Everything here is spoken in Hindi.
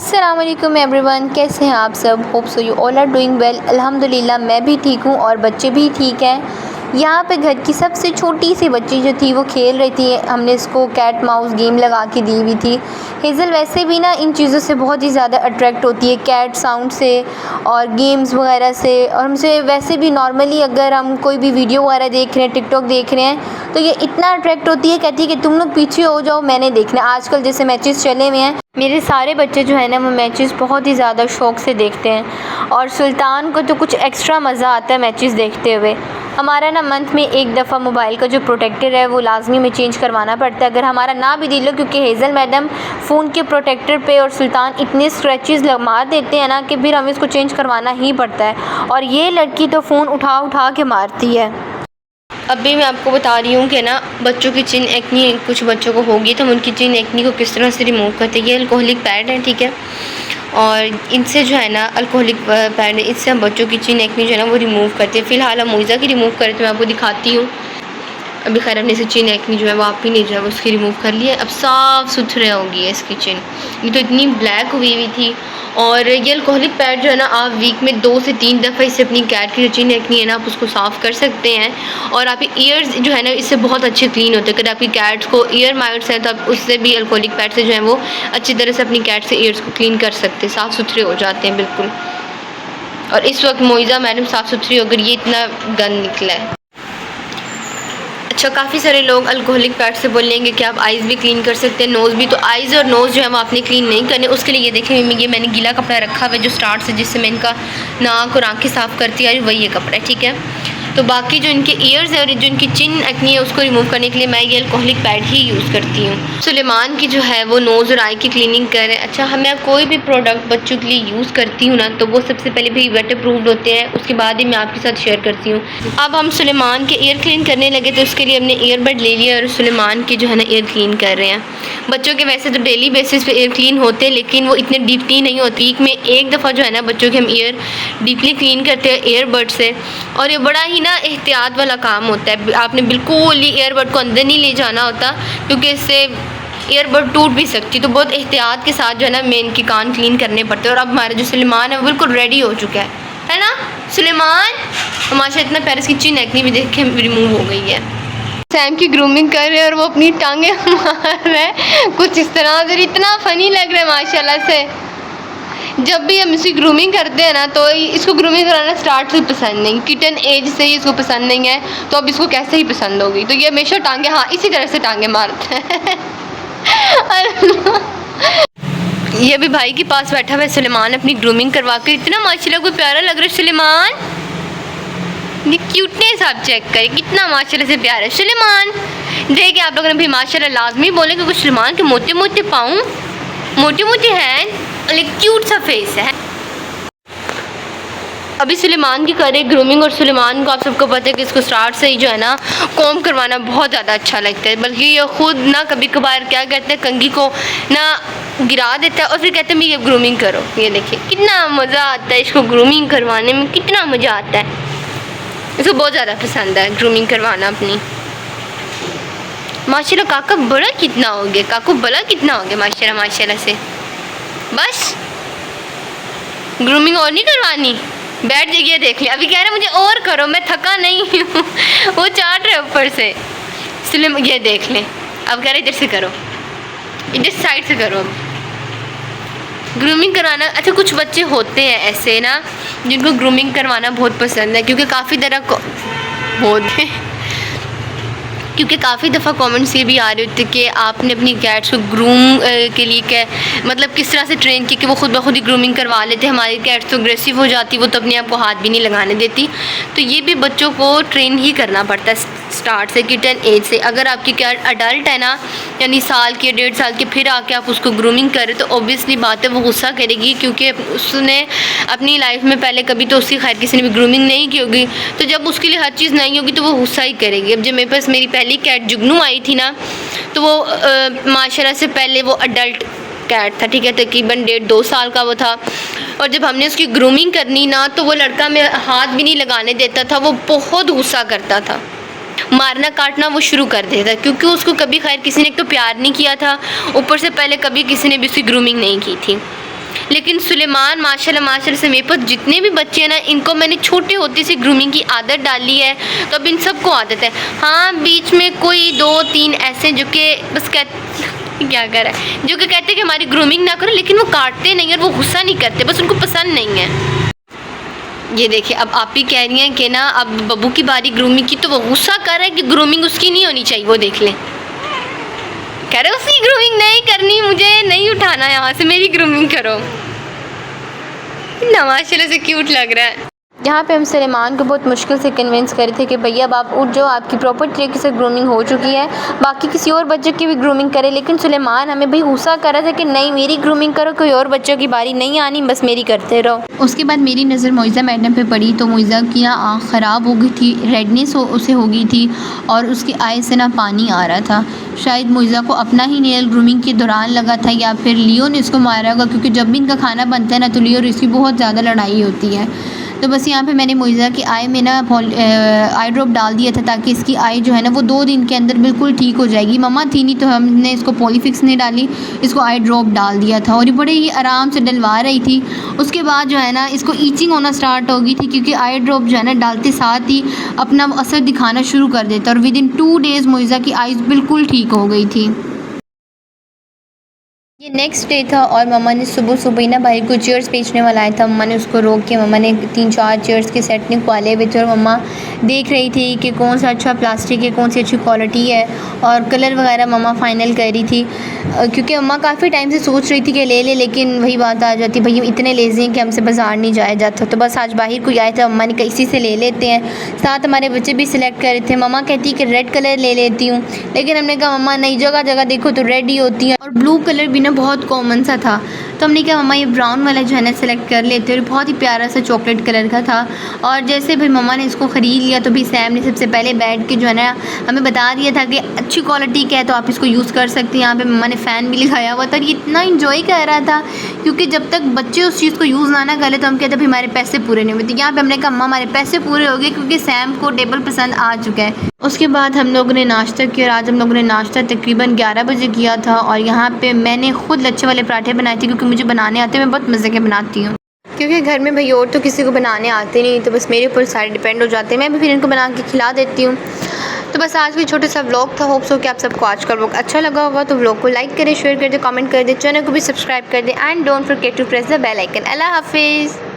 अस्सलामुअलैकुम एवरीवन, कैसे हैं आप सब। Hope so you all are doing well. अल्हम्दुलिल्लाह मैं भी ठीक हूँ और बच्चे भी ठीक हैं। यहाँ पे घर की सबसे छोटी सी बच्ची जो थी वो खेल रही थी। हमने इसको कैट माउस गेम लगा के दी हुई थी। हेज़ल वैसे भी ना इन चीज़ों से बहुत ही ज़्यादा अट्रैक्ट होती है, कैट साउंड से और गेम्स वगैरह से। और हमसे वैसे भी नॉर्मली अगर हम कोई भी वीडियो वगैरह देख रहे हैं, टिकटॉक देख रहे हैं, तो ये इतना अट्रैक्ट होती है, कहती है कि तुम लोग पीछे हो जाओ, मैंने देखना। आजकल जैसे मैचेस चले हुए हैं, मेरे सारे बच्चे जो है ना वो मैचेस बहुत ही ज़्यादा शौक़ से देखते हैं और सुल्तान को तो कुछ एक्स्ट्रा मज़ा आता है मैचेस देखते हुए। हमारा ना मंथ में एक दफ़ा मोबाइल का जो प्रोटेक्टर है वो लाजमी में चेंज करवाना पड़ता है, अगर हमारा ना भी दिल हो, क्योंकि हेज़ल मैडम फ़ोन के प्रोटेक्टर पे और सुल्तान इतने स्क्रैचेस मार देते हैं ना कि फिर हमें इसको चेंज करवाना ही पड़ता है। और ये लड़की तो फ़ोन उठा उठा के मारती है। अभी मैं आपको बता रही हूँ कि ना बच्चों की चिन एक्नी कुछ बच्चों को होगी, तो हम उनकी चिन एक्नी को किस तरह से रिमूव करते हैं। ये अल्कोहलिक पैड है, ठीक है, और इनसे जो है ना अल्कोहलिक पैड है, इससे हम बच्चों की चिन एक्नी जो है ना वो रिमूव करते हैं। फ़िलहाल हम मोइज़ा की रिमूव करें तो मैं आपको दिखाती हूँ। अभी खैर हमने से चिन एक्नी जो है वो आप ही नहीं जो है वो उसकी रिमूव कर लिया। अब साफ़ सुथरे होगी है इसकी चिन। ये तो इतनी ब्लैक हुई थी। और ये अल्कोहलिक पैड जो है ना आप वीक में 2 से 3 दफ़ा इससे अपनी कैट की जो चिन एक्नी है ना आप उसको साफ़ कर सकते हैं। और आपके ईयर्स जो है ना इससे बहुत अच्छे क्लीन होते हैं। अगर आपकी कैट्स को ईयर माइट्स हैं तो आप उससे भी अल्कोहलिक पैड से जो है वो अच्छी तरह से अपनी कैट से ईयर्स को क्लीन कर सकते हैं, साफ़ सुथरे हो जाते हैं बिल्कुल। और इस वक्त मोइज़ा मैडम साफ़ सुथरी होकर ये इतना गंद निकला है। अच्छा, काफ़ी सारे लोग अल्कोहलिक पैड से बोलेंगे कि आप आइज़ भी क्लीन कर सकते हैं, नोज़ भी। तो आइज़ और नोज़ जो है वो आपने क्लीन नहीं करने। उसके लिए ये देखें, ये मैंने गीला कपड़ा रखा हुआ है जो स्टार्ट से, जिससे मैं इनका नाक और आँखें साफ़ करती आ रही हूँ, वही ये कपड़ा है, ठीक है। तो बाकी जो इनके ईयर्स है और जो इनकी चिन एक्नी है उसको रिमूव करने के लिए मैं ये अल्कोहलिक पैड ही यूज़ करती हूँ। सुलेमान की जो है वो नोज़ और आई की क्लीनिंग करें। अच्छा, मैं कोई भी प्रोडक्ट बच्चों के लिए यूज़ करती हूँ ना तो वो सबसे पहले भी वेटर प्रूफ्ड होते हैं, उसके बाद ही मैं आपके साथ शेयर करती हूँ। अब हम सुलेमान के ईयर क्लीन करने लगे तो उसके लिए हमने ईयरबड ले लिया और सुलेमान की जो है ना ईयर क्लीन कर रहे हैं। बच्चों के वैसे तो डेली बेसिस पे ईयर क्लीन होते हैं, लेकिन वो इतने डीपली नहीं होती। वीक में एक दफ़ा जो है ना बच्चों के हम ईयर डीपली क्लीन करते हैं ईयरबड से। और ये बड़ा ही ना एहतियात वाला काम होता है। आपने बिल्कुल ही ईयरबड को अंदर नहीं ले जाना होता, क्योंकि इससे ईयरबड टूट भी सकती। तो बहुत एहतियात के साथ जो है ना मेन के कान क्लीन करने पड़ते हैं। और अब हमारा जो सुलेमान है वो बिल्कुल रेडी हो चुका है ना सुलेमान। माशा इतना प्यारा, इसकी चिन एक्नी भी देख के रिमूव हो गई है। सैम की ग्रूमिंग कर रहे हैं और वो अपनी टांगे मार रहे हैं कुछ इस तरह से, इतना फ़नी लग रहा है माशाल्लाह से। जब भी हम इसकी ग्रूमिंग करते हैं ना तो इसको ग्रूमिंग कराना स्टार्ट से पसंद नहीं, किटन एज से ही इसको पसंद नहीं है, तो अब इसको कैसे ही पसंद होगी। तो ये हमेशा टांगे, हाँ, इसी तरह से टांगे मारते हैं। ये भी भाई के पास बैठा हुआ है सुलेमान अपनी ग्रूमिंग करवा के। इतना माशाल्लाह को प्यारा लग रहा है सुलेमान। ये क्यूटनेस आप चेक करें, कितना माशाल्लाह से प्यारा है सुलेमान। देखिए आप लोगों ने भी माशाल्लाह लाजमी बोले क्योंकि सुलेमान के मोटे मोटे पाँव, मोटे मोटे हैंड, लेकिन क्यूट सा फेस है। अभी सुलेमान की करे ग्रूमिंग। और सुलेमान को आप सबको पता है कि इसको स्टार्ट से ही जो है ना कॉम्ब करवाना बहुत ज़्यादा अच्छा लगता है। बल्कि ये खुद ना कभी कभार क्या कहते हैं, कंघी को ना गिरा देता है और फिर कहते हैं ये ग्रूमिंग करो। ये देखिए कितना मज़ा आता है इसको ग्रूमिंग करवाने में, कितना मज़ा आता है। इसको बहुत ज़्यादा पसंद है ग्रूमिंग करवाना अपनी। माशाल्लाह काका बड़ा कितना हो गया, काकू बड़ा कितना हो गया माशाल्लाह माशाल्लाह से। बस ग्रूमिंग और नहीं करवानी, बैठ जाइए। देख लिया, अभी कह रहे मुझे और करो, मैं थका नहीं हूँ। वो चाट रहे ऊपर से। इसलिए ये देख लें, अब कह रहे इधर से करो, इधर साइड से करो। अब ग्रूमिंग कराना। अच्छा, कुछ बच्चे होते हैं ऐसे ना जिनको ग्रूमिंग करवाना बहुत पसंद है, क्योंकि काफ़ी दफ़ा कमेंट्स ये भी आ रहे होते कि आपने अपनी कैट्स को ग्रूम के लिए क्या मतलब किस तरह से ट्रेन की कि वो खुद ब खुद ही ग्रूमिंग करवा लेते। हमारी कैट्स तो अग्रेसिव हो जाती, वो तो अपने आप को हाथ भी नहीं लगाने देती। तो ये भी बच्चों को ट्रेन ही करना पड़ता है स्टार्ट से, किटन एज से। अगर आपकी कैट अडल्ट है ना, यानी साल की 1.5 साल की, फिर आके आप उसको ग्रूमिंग करें तो ऑब्वियसली बात है वो गुस्सा करेगी, क्योंकि उसने अपनी लाइफ में पहले कभी तो उसकी खैर किसी ने भी ग्रूमिंग नहीं की होगी। तो जब उसके लिए हर चीज़ नहीं होगी तो वो गुस्सा ही करेगी। अब जब मेरे पास मेरी पहली कैट जुगनू आई थी ना, तो वो माशाल्लाह से पहले वो अडल्ट कैट था, ठीक है, तकरीबन 1.5-2 साल का वो था। और जब हमने उसकी ग्रूमिंग करनी ना तो वो लड़का में हाथ भी नहीं लगाने देता था, वो बहुत गुस्सा करता था, मारना काटना वो शुरू कर देता, क्योंकि उसको कभी खैर किसी ने तो प्यार नहीं किया था, ऊपर से पहले कभी किसी ने भी उसकी ग्रूमिंग नहीं की थी। लेकिन सुलेमान माशाल्लाह से मेरे पास जितने भी बच्चे हैं ना, इनको मैंने छोटे होते से ग्रूमिंग की आदत डाली है, तो अब इन सबको आदत है। हाँ, बीच में कोई 2-3 ऐसे हैं जो कि बस क्या कर रहा है, जो कि कहते हैं कि हमारी ग्रूमिंग ना करो, लेकिन वो काटते नहीं और वो गुस्सा नहीं करते, बस उनको पसंद नहीं है। ये देखिए, अब आप ही कह रही हैं कि ना अब बब्बू की बारी ग्रूमिंग की, तो वो गुस्सा कर रहा है कि ग्रूमिंग उसकी नहीं होनी चाहिए। वो देख लें, कह रहे उसकी ग्रूमिंग नहीं करनी, मुझे नहीं उठाना यहाँ से, मेरी ग्रूमिंग करो। माशाल्लाह से क्यूट लग रहा है। यहाँ पे हम सुलेमान को बहुत मुश्किल से कन्विंस करे थे कि भैया अब आप उठ जाओ, आपकी प्रॉपर तरीके से ग्रूमिंग हो चुकी है, बाकी किसी और बच्चे की भी ग्रूमिंग करे। लेकिन सुलेमान हमें भाई गुस्सा कर रहा था कि नहीं, मेरी ग्रूमिंग करो, कोई और बच्चों की बारी नहीं आनी, बस मेरी करते रहो। उसके बाद मेरी नज़र मोइज़ा मैडम पे पड़ी, तो मोइज़ा की ना आँख ख़राब हो गई थी, रेडनेस उसे हो गई थी और उसकी आई से ना पानी आ रहा था। शायद मोइज़ा को अपना ही नेल ग्रूमिंग के दौरान लगा था, या फिर लियो ने इसको मारा होगा, क्योंकि जब भी इनका खाना बनता है ना तो लियो और इसकी बहुत ज़्यादा लड़ाई होती है। तो बस यहाँ पे मैंने मोइज़ा की आई में ना आई ड्रॉप डाल दिया था, ताकि इसकी आई जो है ना वो 2 दिन के अंदर बिल्कुल ठीक हो जाएगी। मम्मा थी नहीं तो हमने इसको पॉलीफिक्स नहीं डाली, इसको आई ड्रॉप डाल दिया था और ये बड़े ही आराम से डलवा रही थी। उसके बाद जो है ना इसको ईचिंग होना स्टार्ट हो गई थी, क्योंकि आई ड्रॉप जो है ना डालते साथ ही अपना असर दिखाना शुरू कर देता, और विदिन 2 डेज़ मोइज़ा की आइज़ बिल्कुल ठीक हो गई थी। ये नेक्स्ट डे था और मम्मा ने सुबह ही ना भाई को चेयर्स बेचने वाला आया था। मम्मा ने उसको रोक के मम्मा ने 3-4 चेयर्स के सेट निकाले हुए थे, और मम्मा देख रही थी कि कौन सा अच्छा प्लास्टिक है, कौन सी अच्छी क्वालिटी है, और कलर वगैरह मम्मा फ़ाइनल कर रही थी, क्योंकि मम्मा काफ़ी टाइम से सोच रही थी कि ले लेकिन वही बात आ जाती, भाई इतने लेज़ी हैं कि हमसे बाज़ार नहीं जाया जाता। तो बस आज बाहर कोई आया था, मम्मा ने कहा इसी से ले लेते हैं। साथ हमारे बच्चे भी सिलेक्ट कर रहे थे। मम्मा कहती कि रेड कलर ले लेती हूँ, लेकिन हमने कहा मम्मा नहीं, जगह जगह देखो तो रेड ही होती है, और ब्लू कलर भी ना बहुत कॉमन सा था। तो हमने कहा मम्मा ये ब्राउन वाला जो है ना सेलेक्ट कर लेते, और बहुत ही प्यारा सा चॉकलेट कलर का था। और जैसे भाई मम्मा ने इसको ख़रीद लिया, तो भी सैम ने सबसे पहले बैठ के जो है ना हमें बता दिया था कि अच्छी क्वालिटी का है तो आप इसको यूज़ कर सकते हैं। यहाँ पे मम्मा ने फ़ैन भी लगाया हुआ था, और ये इतना इंजॉय कर रहा था, क्योंकि जब तक बच्चे उस चीज़ को यूज़ ना कर ले तो हम कहते भाई हमारे पैसे पूरे नहीं हुए। तो यहाँ पर हमने कहा मम्मा हमारे पैसे पूरे हो गए, क्योंकि सैम को टेबल पसंद आ चुका है। उसके बाद हम लोगों ने नाश्ता किया, और आज हम लोगों ने नाश्ता तकरीबन 11 बजे किया था। और यहाँ पे मैंने खुद लच्छे वाले पराठे बनाए थे, क्योंकि मुझे बनाने आते हैं, मैं बहुत मज़े के बनाती हूँ, क्योंकि घर में भाई और तो किसी को बनाने आते नहीं, तो बस मेरे ऊपर सारे डिपेंड हो जाते हैं। मैं भी फिर इनको बना के खिला देती हूँ। तो बस आज भी छोटा सा व्लॉग था। होप सो कि आप सबको आज का व्लॉग अच्छा लगा होगा। तो व्लॉग को लाइक करें, शेयर कर दें, कमेंट कर दें, चैनल को भी सब्सक्राइब कर दें, and don't forget to press the bell icon. अल्लाह हाफिज़।